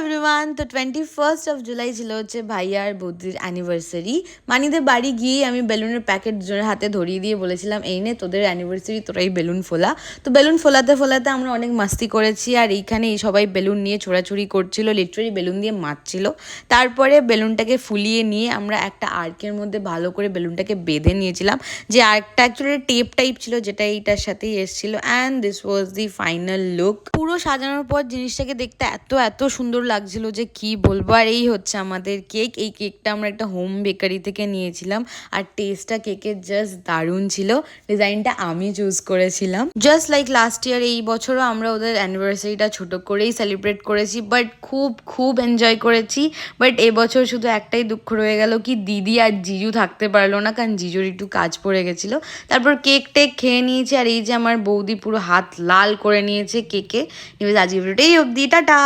Everyone, তো 21st July ছিল হচ্ছে ভাইয়া আর বৌদির অ্যানিভার্সারি। মানিদের বাড়ি গিয়ে আমি বেলুনের প্যাকেট দুজনের হাতে ধরিয়ে দিয়ে বলেছিলাম, এই নে তোদের অ্যানিভার্সারি, তোরাই বেলুন ফোলা। তো বেলুন ফোলাতে ফোলাতে আমরা অনেক মাস্তি করেছি, আর এইখানে এই সবাই বেলুন নিয়ে ছোড়াছুড়ি করছিল, লিটারালি বেলুন দিয়ে মারছিল। তারপরে বেলুনটাকে ফুলিয়ে নিয়ে আমরা একটা আর্কের মধ্যে ভালো করে বেলুনটাকে বেঁধে নিয়েছিলাম, যে আর্কটা অ্যাকচুয়ালি টেপ টাইপ ছিল, যেটা এইটার সাথেই এসেছিল। And this was the final look. পুরো সাজানোর পর জিনিসটাকে দেখতে এত এত সুন্দর লাগছিল যে কি বলবো। আর এই হচ্ছে আমাদের কেক। এই কেকটা আমরা একটা হোম বেকারি থেকে নিয়েছিলাম, আর টেস্টটা কেকের জাস্ট দারুণ ছিল। ডিজাইনটা আমি চুজ করেছিলাম। জাস্ট লাইক লাস্ট ইয়ার, এই বছরও আমরা ওদের অ্যানিভার্সারিটা ছোট করেই সেলিব্রেট করেছি, বাট খুব খুব এনজয় করেছি। বাট এবছর শুধু একটাই দুঃখ রয়ে গেল, কি দিদি আর জিজু থাকতে পারলো না, কারণ জিজুর একটু কাজ পড়ে গেছিলো। তারপর কেক টেক খেয়ে নিয়েছি, আর এই যে আমার বৌদি পুরো হাত লাল করে নিয়েছে কেকে। আজকে ভিডিওটা এই অবধি, টাটা।